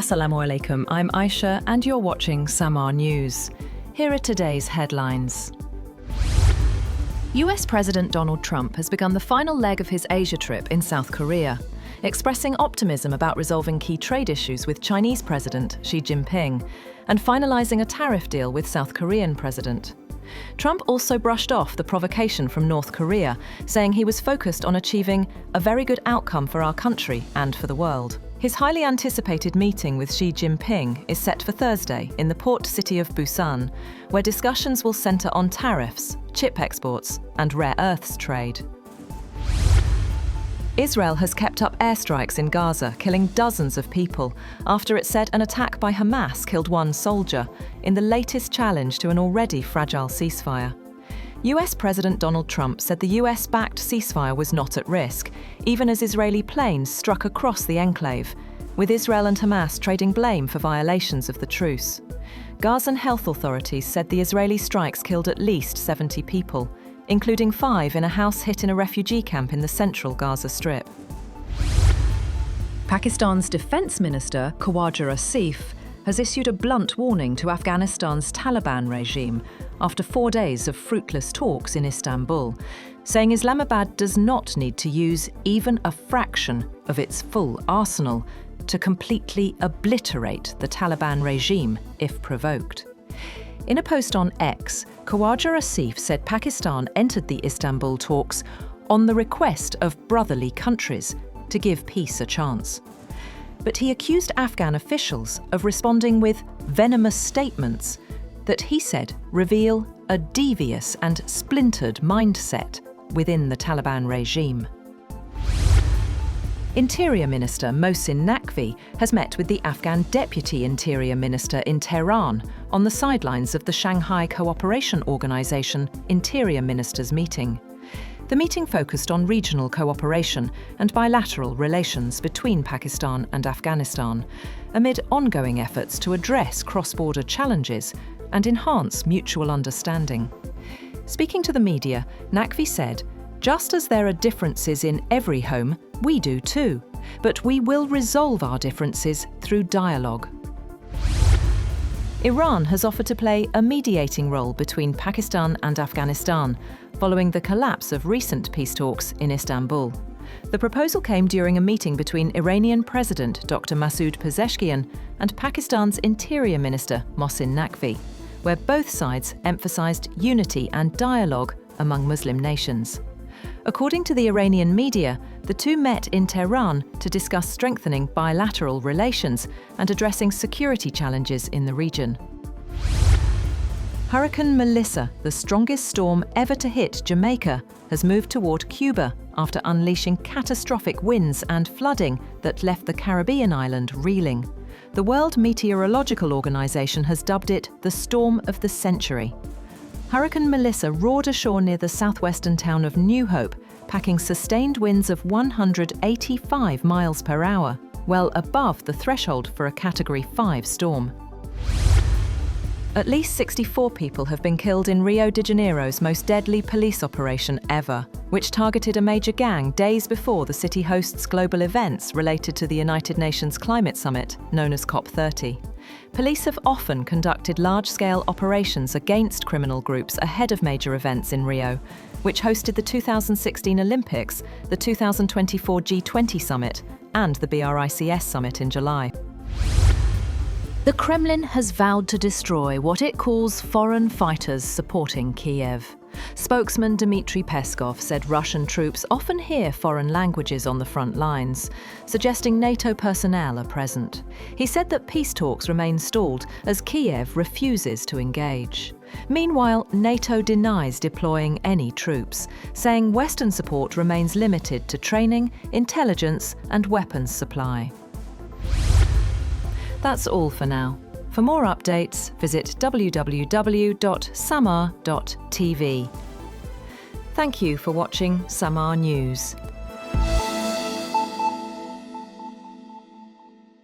Assalamu alaikum, I'm Aisha and you're watching Samaa News. Here are today's headlines. US President Donald Trump has begun the final leg of his Asia trip in South Korea, expressing optimism about resolving key trade issues with Chinese President Xi Jinping and finalizing a tariff deal with South Korean President. Trump also brushed off the provocation from North Korea, saying he was focused on achieving a very good outcome for our country and for the world. His highly anticipated meeting with Xi Jinping is set for Thursday in the port city of Busan, where discussions will center on tariffs, chip exports, and rare earths trade. Israel has kept up airstrikes in Gaza, killing dozens of people after it said an attack by Hamas killed one soldier in the latest challenge to an already fragile ceasefire. US President Donald Trump said the US-backed ceasefire was not at risk, even as Israeli planes struck across the enclave, with Israel and Hamas trading blame for violations of the truce. Gazan health authorities said the Israeli strikes killed at least 70 people, including 5 in a house hit in a refugee camp in the central Gaza Strip. Pakistan's Defence Minister, Khawaja Asif, has issued a blunt warning to Afghanistan's Taliban regime after 4 days of fruitless talks in Istanbul, saying Islamabad does not need to use even a fraction of its full arsenal to completely obliterate the Taliban regime if provoked. In a post on X, Khawaja Asif said Pakistan entered the Istanbul talks on the request of brotherly countries to give peace a chance. But he accused Afghan officials of responding with venomous statements that he said reveal a devious and splintered mindset within the Taliban regime. Interior Minister Mohsin Naqvi has met with the Afghan Deputy Interior Minister in Tehran on the sidelines of the Shanghai Cooperation Organization Interior Ministers meeting. The meeting focused on regional cooperation and bilateral relations between Pakistan and Afghanistan, amid ongoing efforts to address cross-border challenges and enhance mutual understanding. Speaking to the media, Naqvi said, "Just as there are differences in every home, we do too, but we will resolve our differences through dialogue." Iran has offered to play a mediating role between Pakistan and Afghanistan, following the collapse of recent peace talks in Istanbul. The proposal came during a meeting between Iranian President Dr. Masoud Pezeshkian and Pakistan's Interior Minister Mohsin Naqvi, where both sides emphasized unity and dialogue among Muslim nations. According to the Iranian media, the two met in Tehran to discuss strengthening bilateral relations and addressing security challenges in the region. Hurricane Melissa, the strongest storm ever to hit Jamaica, has moved toward Cuba after unleashing catastrophic winds and flooding that left the Caribbean island reeling. The World Meteorological Organization has dubbed it the storm of the century. Hurricane Melissa roared ashore near the southwestern town of New Hope, packing sustained winds of 185 miles per hour, well above the threshold for a Category 5 storm. At least 64 people have been killed in Rio de Janeiro's most deadly police operation ever, which targeted a major gang days before the city hosts global events related to the United Nations Climate Summit, known as COP30. Police have often conducted large-scale operations against criminal groups ahead of major events in Rio, which hosted the 2016 Olympics, the 2024 G20 Summit, and the BRICS Summit in July. The Kremlin has vowed to destroy what it calls foreign fighters supporting Kiev. Spokesman Dmitry Peskov said Russian troops often hear foreign languages on the front lines, suggesting NATO personnel are present. He said that peace talks remain stalled as Kiev refuses to engage. Meanwhile, NATO denies deploying any troops, saying Western support remains limited to training, intelligence, and weapons supply. That's all for now. For more updates, visit www.samaa.tv. Thank you for watching Samaa News.